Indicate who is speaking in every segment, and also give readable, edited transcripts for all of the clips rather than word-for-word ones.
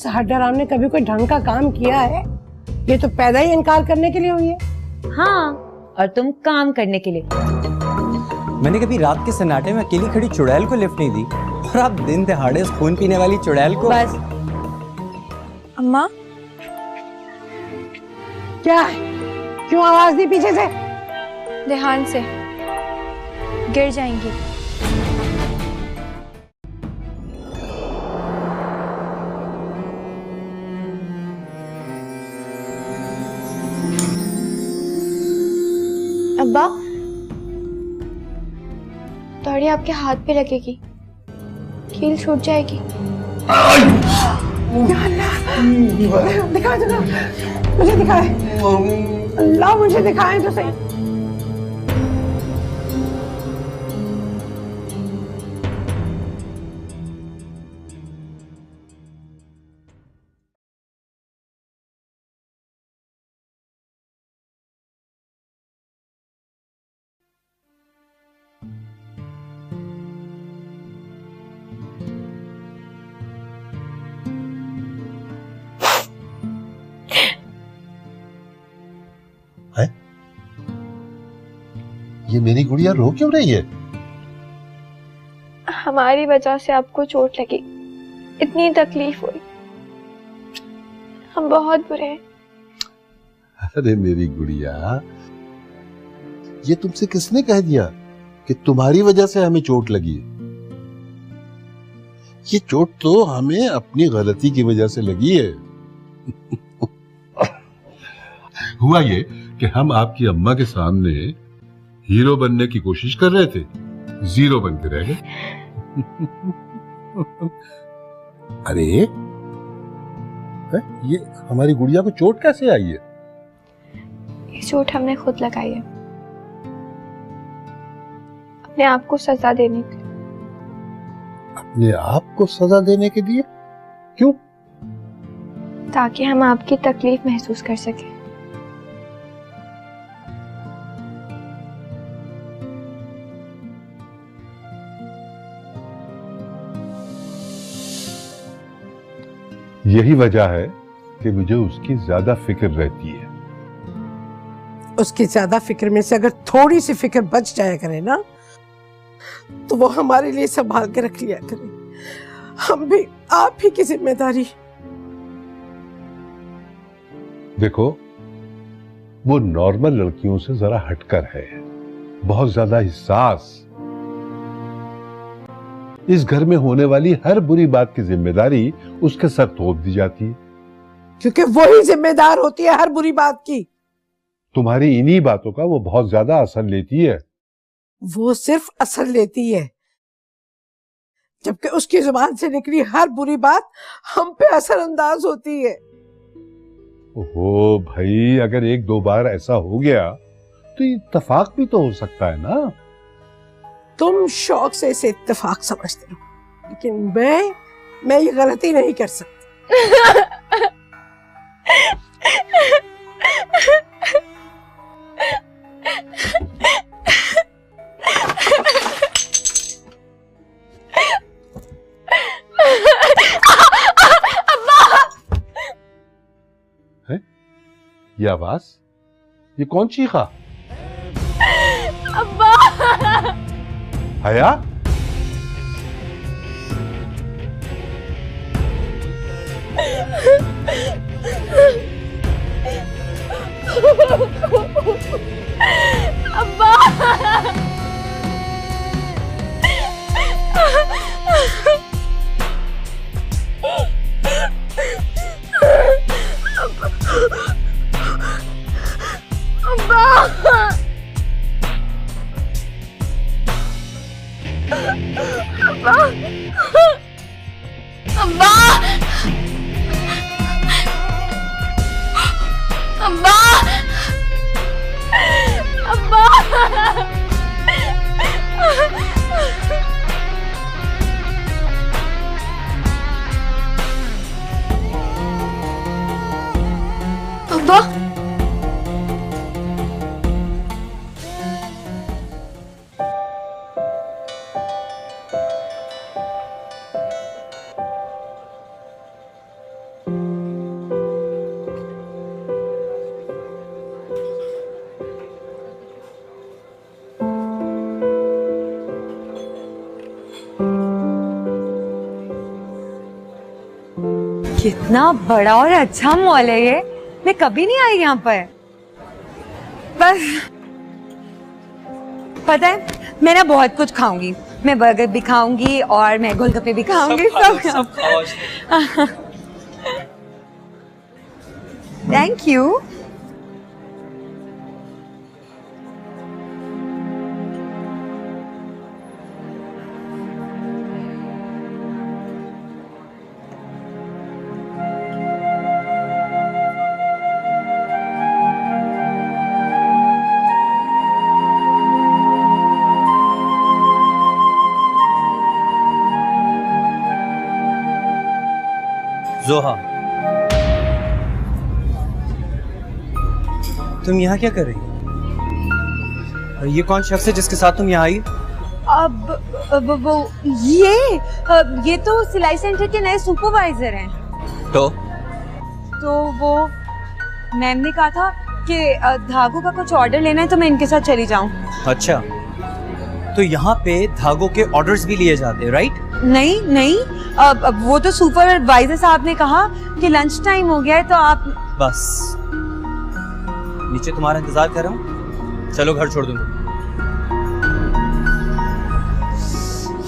Speaker 1: इस हड्डाराम ने कभी कोई ढंग का काम किया है? ये तो पैदा ही इनकार करने के लिए हुई है।
Speaker 2: हाँ, और तुम काम करने के लिए।
Speaker 3: मैंने कभी रात के सन्नाटे में अकेली खड़ी चुड़ैल को लिफ्ट नहीं दी, और आप दिन दहाड़े उस खून पीने वाली चुड़ैल को।
Speaker 2: बस।
Speaker 4: अम्मा,
Speaker 1: क्या है? क्यों आवाज दी पीछे से?
Speaker 4: ध्यान से, गिर जाएंगी। अब्बा, तौड़ी आपके हाथ पे लगेगी, कील छूट जाएगी।
Speaker 1: दिखा दिखा, मुझे दिखाए, अल्लाह मुझे दिखाए तो सही।
Speaker 5: ये मेरी गुड़िया रो क्यों रही है?
Speaker 4: हमारी वजह से आपको चोट लगी, इतनी तकलीफ हुई, हम बहुत बुरे हैं।
Speaker 5: अरे मेरी गुड़िया, ये तुमसे किसने कह दिया कि तुम्हारी वजह से हमें चोट लगी है? ये चोट तो हमें अपनी गलती की वजह से लगी है। हुआ ये कि हम आपकी अम्मा के सामने हीरो बनने की कोशिश कर रहे थे, जीरो बन के रह गए। अरे ये हमारी गुड़िया को चोट कैसे आई है?
Speaker 4: ये चोट हमने खुद लगाई है, अपने आप को सजा देने के लिए।
Speaker 5: अपने आप को सजा देने के लिए? क्यों?
Speaker 4: ताकि हम आपकी तकलीफ महसूस कर सकें।
Speaker 5: यही वजह है कि मुझे उसकी ज्यादा फिक्र रहती है।
Speaker 1: उसकी ज्यादा फिक्र में से अगर थोड़ी सी फिक्र बच जाया करे ना, तो वो हमारे लिए संभाल के रख लिया करे। हम भी आप ही की जिम्मेदारी।
Speaker 5: देखो, वो नॉर्मल लड़कियों से जरा हटकर है, बहुत ज्यादा हिस्सास। इस घर में होने वाली हर बुरी बात की जिम्मेदारी उसके सर थोप दी जाती है,
Speaker 1: क्योंकि वही जिम्मेदार होती है हर बुरी बात की।
Speaker 5: तुम्हारी इन्हीं बातों का वो बहुत ज्यादा असर लेती है।
Speaker 1: वो सिर्फ असर लेती है, जबकि उसकी जुबान से निकली हर बुरी बात हम पे असरअंदाज होती है।
Speaker 5: ओहो भाई, अगर एक दो बार ऐसा हो गया तो इत्तेफाक भी तो हो सकता है ना।
Speaker 1: तुम शौक से इसे इत्तेफाक समझते हो, लेकिन मैं ये गलती नहीं कर सकती।
Speaker 5: है? ये आवाज, ये कौन चीखा?
Speaker 4: अब्बा!
Speaker 5: हया?
Speaker 4: अब्बा! अब्बा!
Speaker 2: कितना बड़ा और अच्छा मॉल है ये। मैं कभी नहीं आई यहाँ पर। बस पता है, मैं ना बहुत कुछ खाऊंगी। मैं बर्गर भी खाऊंगी और मैं गोलगप्पे भी खाऊंगी। सब थैंक यू।
Speaker 3: जोहा, तुम यहाँ क्या कर रही हो? और ये कौन शख्स है जिसके साथ तुम यहाँ आई?
Speaker 2: अब वो ये तो सिलाई सेंटर के नए सुपरवाइजर हैं।
Speaker 3: तो
Speaker 2: वो मैम ने कहा था कि धागों का कुछ ऑर्डर लेना है तो मैं इनके साथ चली जाऊं।
Speaker 3: अच्छा, तो यहाँ पे धागों के ऑर्डर्स भी लिए जाते हैं, राइट?
Speaker 2: नहीं, अब वो तो सुपरवाइजर साहब ने कहा कि लंच टाइम हो गया है तो आप
Speaker 3: बस नीचे तुम्हारा इंतजार कर रहा हूँ। चलो घर छोड़ दूंगा।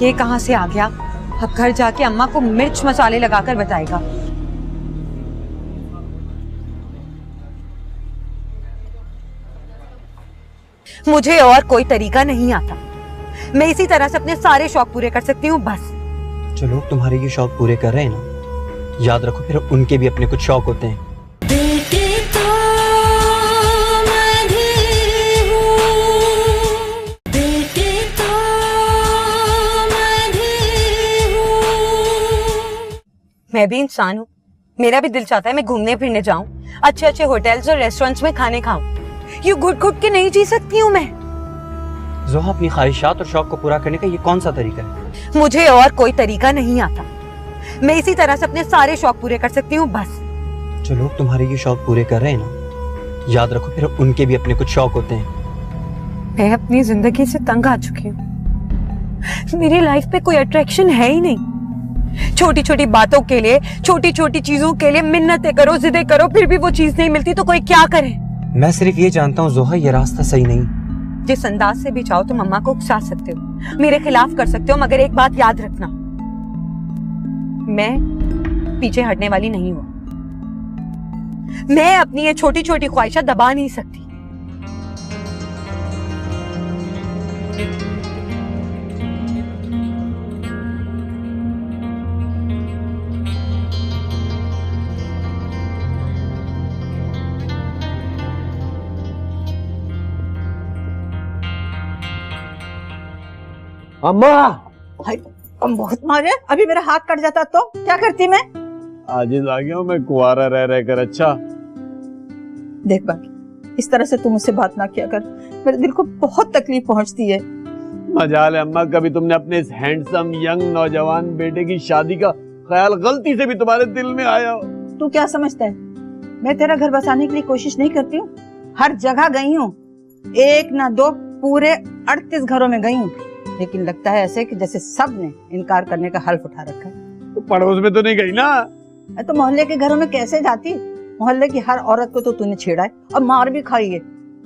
Speaker 2: ये कहाँ से आ गया? अब घर जाके अम्मा को मिर्च मसाले लगाकर बताएगा। मुझे और कोई तरीका नहीं आता। मैं इसी तरह से अपने सारे शौक पूरे कर सकती हूँ बस।
Speaker 3: जो लोग तुम्हारे ये शौक पूरे कर रहे हैं ना, याद रखो फिर उनके भी अपने कुछ शौक होते हैं।
Speaker 2: मैं भी इंसान हूँ, मेरा भी दिल चाहता है मैं घूमने फिरने जाऊँ, अच्छे अच्छे होटल्स और रेस्टोरेंट्स में खाने खाऊं। यूं घुट-घुट के नहीं जी सकती हूँ मैं।
Speaker 3: जोहा, अपनी ख्वाहिशात और शौक को पूरा करने का ये कौन सा तरीका है?
Speaker 2: मुझे और कोई तरीका नहीं आता। मैं इसी तरह से अपने सारे शौक पूरे कर सकती हूँ बस।
Speaker 3: जो लोग तुम्हारे ये शौक पूरे कर रहे हैं ना, याद रखो फिर उनके भी अपने कुछ शौक होते हैं।
Speaker 2: मैं अपनी जिंदगी से तंग आ चुकी हूँ। मेरी लाइफ पे कोई अट्रैक्शन है ही नहीं। छोटी छोटी बातों के लिए, छोटी छोटी चीजों के लिए मिन्नतें करो, जिदें करो, फिर भी वो चीज नहीं मिलती तो कोई क्या करे?
Speaker 3: मैं सिर्फ ये जानता हूँ जोहा, ये रास्ता सही नहीं।
Speaker 2: जिस अंदाज से भी चाहो तुम अम्मा को उकसा सकते हो, मेरे खिलाफ कर सकते हो, मगर एक बात याद रखना, मैं पीछे हटने वाली नहीं हूं। मैं अपनी ये छोटी छोटी ख्वाहिशें दबा नहीं सकती।
Speaker 6: अम्मा,
Speaker 7: हम बहुत मारे, अभी मेरा हाथ कट जाता तो क्या करती मैं?
Speaker 6: आजिज आ गया हूँ मैं कुंवारा रह रहकर। अच्छा
Speaker 7: देख बाकी इस तरह से तू मुझसे बात ना किया कर, मेरे दिल को बहुत तकलीफ पहुंचती है।
Speaker 6: मजाल है अम्मा, कभी तुमने अपने इस हैंडसम यंग नौजवान बेटे की शादी का ख्याल गलती से भी तुम्हारे दिल में आया हो?
Speaker 7: तू क्या समझता है मैं तेरा घर बसाने के लिए कोशिश नहीं करती हूँ? हर जगह गई हूँ, एक ना दो, पूरे 38 घरों में गई हूँ, लेकिन लगता है ऐसे कि जैसे सब ने इनकार करने का हल्फ उठा रखा है।
Speaker 6: तो पड़ोस में तो नहीं गई ना?
Speaker 7: तो मोहल्ले के घरों में कैसे जाती? मोहल्ले की हर औरत को तो तूने छेड़ा है और मार भी खाई है,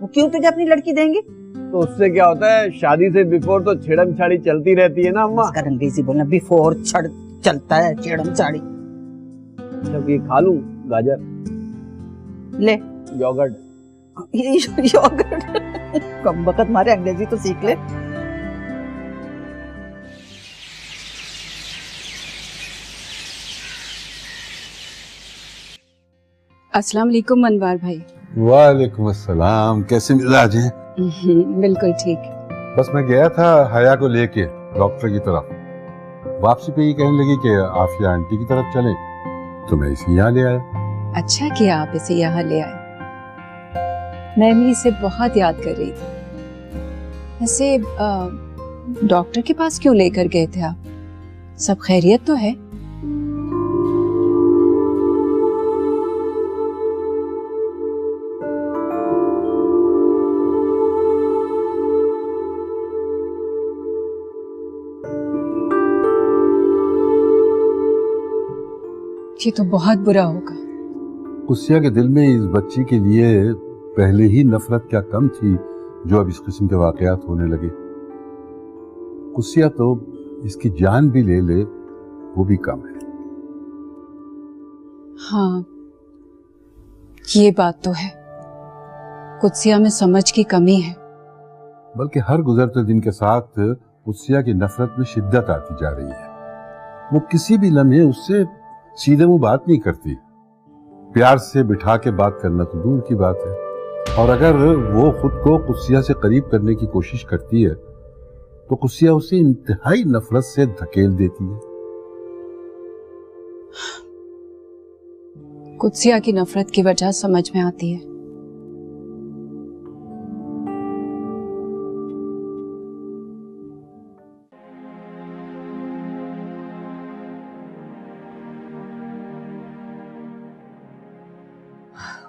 Speaker 7: वो क्यों तुझे अपनी लड़की देंगी?
Speaker 6: तो उससे क्या होता है, शादी से बिफोर तो छेड़म छाड़ी चलती रहती है ना अम्मा।
Speaker 7: अंग्रेजी बोलना, बिफोर छड़ चलता है, छेड़म छाड़ी।
Speaker 6: जब ये खा लूं गाजर
Speaker 7: ले
Speaker 6: योगर्ट।
Speaker 7: योगर्ट कम वक्त मारे, अंग्रेजी तो सीख ले।
Speaker 8: अस्सलाम वालेकुम मनवार भाई।
Speaker 5: वालेकुम अस्सलाम, कैसे मिजाज हैं?
Speaker 8: बिल्कुल ठीक।
Speaker 5: बस मैं गया था हया को लेके डॉक्टर की तरफ, वापसी पे ये कहने लगी कि आफिया आंटी की तरफ चले, तो मैं इसे यहाँ ले आया।
Speaker 8: अच्छा किया आप इसे यहाँ ले आए, मैं भी इसे बहुत याद कर रही थी। वैसे डॉक्टर के पास क्यों लेकर गए थे आप? सब खैरियत तो है? ये तो बहुत बुरा होगा।
Speaker 5: कुसिया के दिल में इस बच्ची के लिए पहले ही नफरत क्या कम थी जो अब इस किस्म के वाकयात होने लगे। कुसिया तो इसकी जान भी ले ले वो भी कम है।
Speaker 8: हाँ, ये बात तो है, कुत्सिया में समझ की कमी है।
Speaker 5: बल्कि हर गुजरते दिन के साथ कुसिया की नफरत में शिद्दत आती जा रही है। वो किसी भी लम्हे उससे सीधे मुंह बात नहीं करती। प्यार से बिठा के बात करना तो दूर की बात है। और अगर वो खुद को कुसिया से करीब करने की कोशिश करती है तो कुसिया उसे इंतहाई नफरत से धकेल देती है।
Speaker 8: कुत्सिया की नफरत की वजह समझ में आती है।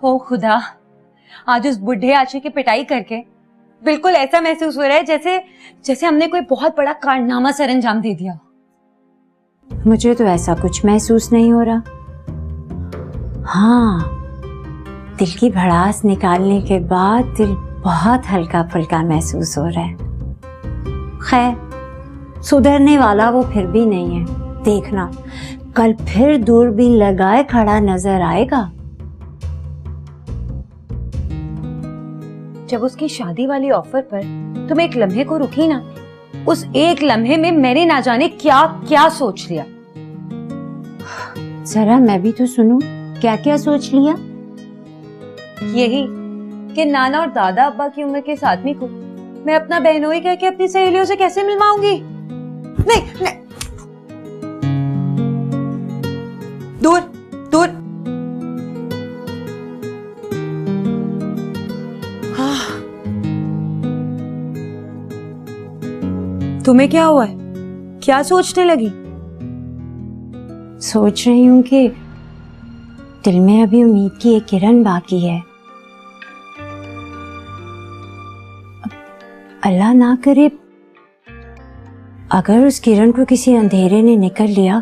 Speaker 2: ओ खुदा, आज उस बुढ़े आदमी की पिटाई करके बिल्कुल ऐसा महसूस हो रहा है जैसे हमने कोई बहुत बड़ा कारनामा सर अंजाम दे दिया।
Speaker 9: मुझे तो ऐसा कुछ महसूस नहीं हो रहा। हाँ, दिल की भड़ास निकालने के बाद दिल बहुत हल्का फुल्का महसूस हो रहा है। खैर, सुधरने वाला वो फिर भी नहीं है। देखना, कल फिर दूरबीन लगाए खड़ा नजर आएगा।
Speaker 2: जब उसकी शादी वाली ऑफर पर तुम एक लम्हे को रुकी ना, उस एक लम्हे में मैंने ना जाने क्या क्या सोच लिया।
Speaker 9: जरा मैं भी तो सुनूं, क्या क्या सोच लिया?
Speaker 2: यही कि नाना और दादा अब्बा की उम्र के इस आदमी को मैं अपना बहनोई कह के अपनी सहेलियों से कैसे मिलवाऊंगी। नहीं, नहीं। दूर दूर। तुम्हें क्या हुआ है? क्या सोचने लगी?
Speaker 9: सोच रही हूँ कि दिल में अभी उम्मीद की एक किरण बाकी है। अल्लाह ना करे अगर उस किरण को किसी अंधेरे ने निकल लिया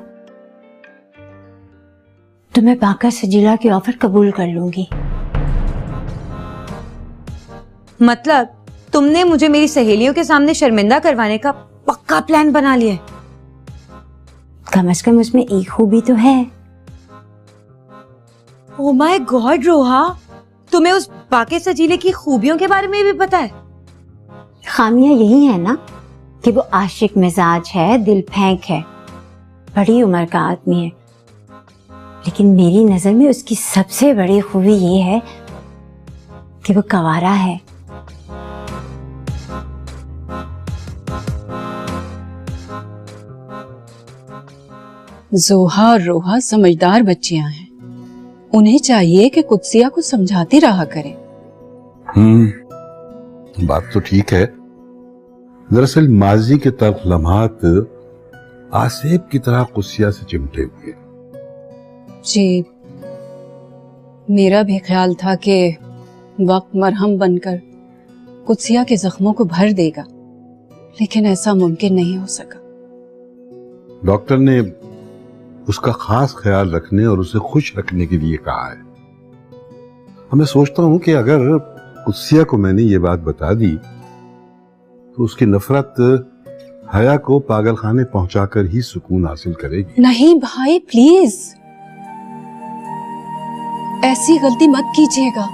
Speaker 9: तो मैं बाका सजीला की ऑफर कबूल कर लूंगी।
Speaker 2: मतलब तुमने मुझे मेरी सहेलियों के सामने शर्मिंदा करवाने का पक्का प्लान बना लिया है।
Speaker 9: कम से कम उसमें एक खूबी तो है।
Speaker 2: ओह माय गॉड रोहा, तुम्हें उस बाके सजीले की खूबियों के बारे में भी पता है?
Speaker 9: खामियां यही है ना कि वो आशिक मिजाज है, दिल फेंक है, बड़ी उम्र का आदमी है। लेकिन मेरी नजर में उसकी सबसे बड़ी खूबी ये है कि वो कंवारा है।
Speaker 8: जोहा और रोहा समझदार बच्चियां हैं, उन्हें चाहिए कि कुत्सिया को समझाती रहा करें।
Speaker 5: बात तो ठीक है। दरअसल माजी के तल्ख लम्हात आसेब की तरह कुसिया से चिमटे हुए।
Speaker 8: जी, मेरा भी ख्याल था कि वक्त मरहम बनकर कुत्सिया के जख्मों को भर देगा, लेकिन ऐसा मुमकिन नहीं हो सका।
Speaker 5: डॉक्टर ने उसका खास ख्याल रखने और उसे खुश रखने के लिए कहा है। मैं सोचता हूं कि अगर कुत्सिया को मैंने ये बात बता दी तो उसकी नफरत हया को पागलखाने पहुंचाकर ही सुकून हासिल करेगी।
Speaker 8: नहीं भाई, प्लीज ऐसी गलती मत कीजिएगा।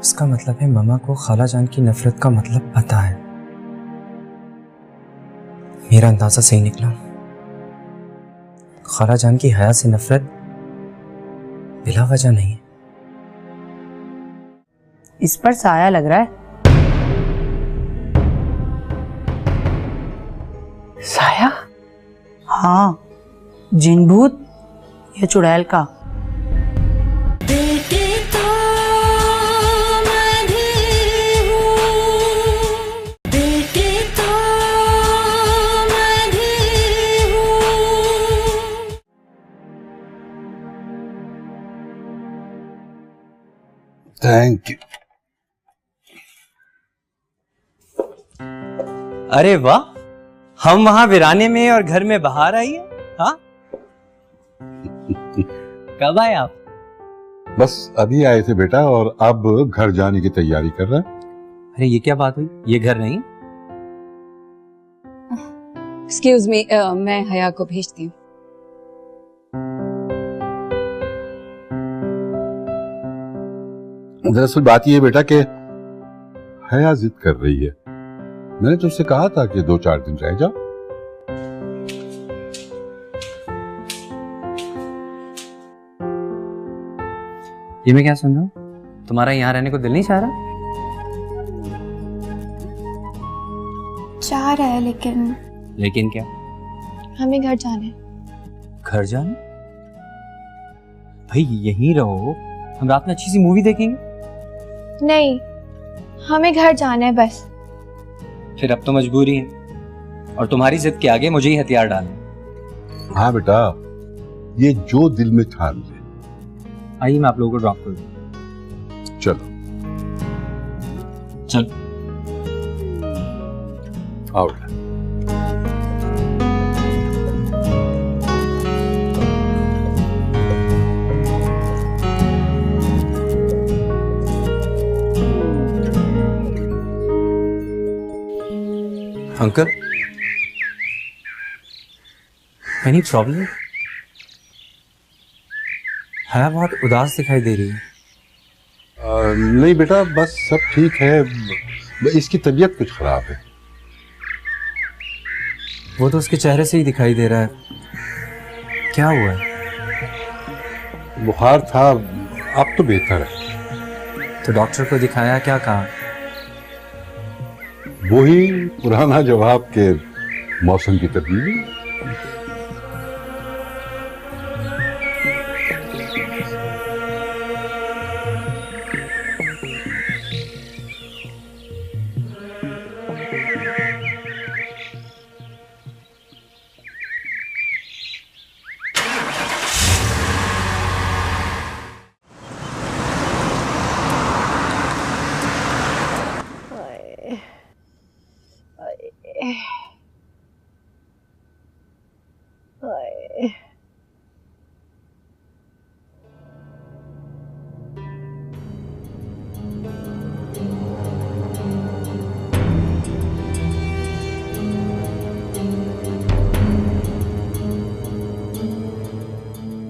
Speaker 3: इसका मतलब है मामा को खाला जान की नफरत का मतलब पता है। मेरा अंदाजा सही निकला। खाला जान की हया से नफरत बिला वजह नहीं है।
Speaker 7: इस पर साया लग रहा है। साया? हाँ, जिन भूत या चुड़ैल का।
Speaker 5: Thank you.
Speaker 3: अरे वाह, हम वहां वीराने में और घर में बाहर आई है। हाँ कब आए आप?
Speaker 5: बस अभी आए थे बेटा, और अब घर जाने की तैयारी कर रहे हैं।
Speaker 3: अरे ये क्या बात हुई, ये घर नहीं?
Speaker 8: एक्सक्यूज मी, मैं हया को भेजती हूँ।
Speaker 5: दरअसल बात ये बेटा कि हया जिद कर रही है। मैंने तुझसे कहा था कि 2-4 दिन रह जाओ।
Speaker 3: ये मैं क्या सुन रहा हूँ, तुम्हारा यहाँ रहने को दिल नहीं चाह रहा?
Speaker 4: चाह रहा है लेकिन
Speaker 3: क्या?
Speaker 4: हमें घर जाना है।
Speaker 3: घर जाना? भाई यहीं रहो, हम रात में अच्छी सी मूवी देखेंगे।
Speaker 4: नहीं, हमें घर जाना है बस।
Speaker 3: फिर अब तो मजबूरी है, और तुम्हारी जिद के आगे मुझे ही हथियार डालने।
Speaker 5: हाँ बेटा, ये जो दिल में ठान ले।
Speaker 3: आइए मैं आप लोगों को ड्रॉप कर दूं।
Speaker 5: चलो
Speaker 3: चलो
Speaker 5: आओ।
Speaker 3: Uncle, any problem? है बहुत उदास दिखाई दे रही है।
Speaker 5: नहीं बेटा, बस सब ठीक है। इसकी तबीयत कुछ खराब है।
Speaker 3: वो तो उसके चेहरे से ही दिखाई दे रहा है। क्या हुआ है?
Speaker 5: बुखार था, अब तो बेहतर है।
Speaker 3: तो डॉक्टर को दिखाया, क्या कहा?
Speaker 5: वही पुराना जवाब के मौसम की तब्दीली।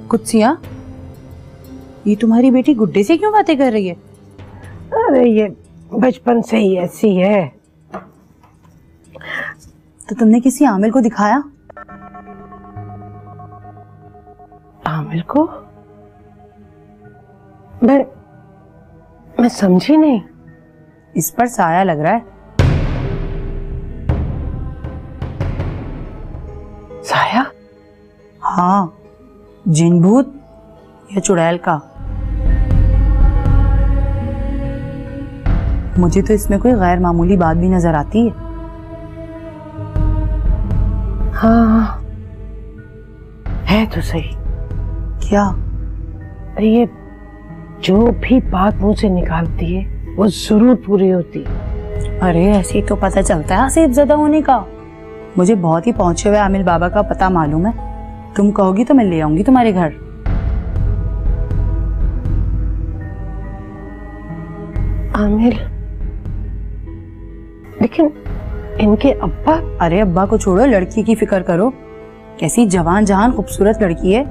Speaker 7: कुत्सिया, ये तुम्हारी बेटी गुड्डे से क्यों बातें कर रही है?
Speaker 1: अरे ये बचपन से ही ऐसी है।
Speaker 7: तो तुमने किसी आमिर को दिखाया?
Speaker 1: आमिर को? मैं समझी नहीं।
Speaker 7: इस पर साया लग रहा है।
Speaker 1: साया?
Speaker 7: हाँ, जिन भूत या चुड़ैल का। मुझे तो इसमें कोई गैर मामूली बात भी नजर आती है।
Speaker 1: हाँ है तो सही।
Speaker 7: क्या?
Speaker 1: ये जो भी बात मुंह से निकालती है वो जरूर पूरी होती है।
Speaker 7: अरे ऐसे ही तो पता चलता है आसिफज़दा होने का। मुझे बहुत ही पहुंचे हुए आमिर बाबा का पता मालूम है। तुम कहोगी तो मैं ले आऊंगी तुम्हारे घर।
Speaker 1: आमिर? लेकिन इनके अब्बा?
Speaker 7: अरे अब्बा को छोड़ो, लड़की की फिक्र करो। कैसी जवान जहान खूबसूरत लड़की है।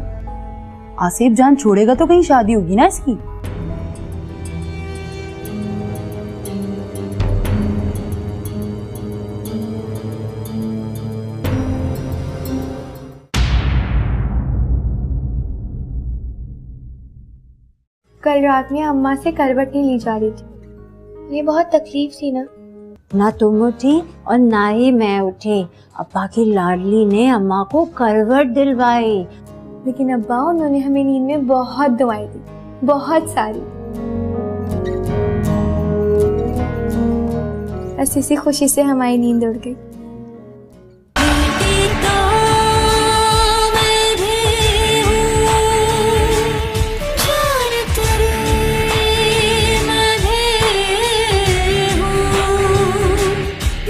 Speaker 7: आसिफ जान छोड़ेगा तो कहीं शादी होगी ना इसकी।
Speaker 4: कल रात में अम्मा से करवट नहीं ली जा रही थी। ये बहुत तकलीफ थी ना।
Speaker 9: ना तुम उठी और ना ही मैं उठी। अब्बा की लाडली ने अम्मा को करवट दिलवाई।
Speaker 4: लेकिन अब्बा, उन्होंने हमें नींद में बहुत दवाएं दी, बहुत सारी। बस इसी खुशी से हमारी नींद उड़ गई।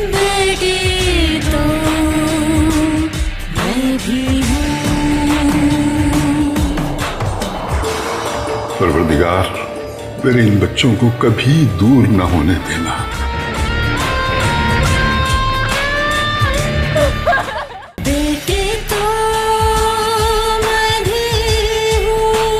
Speaker 10: बेटी तो
Speaker 5: परवरदिगार मेरे इन बच्चों को कभी दूर न होने देना।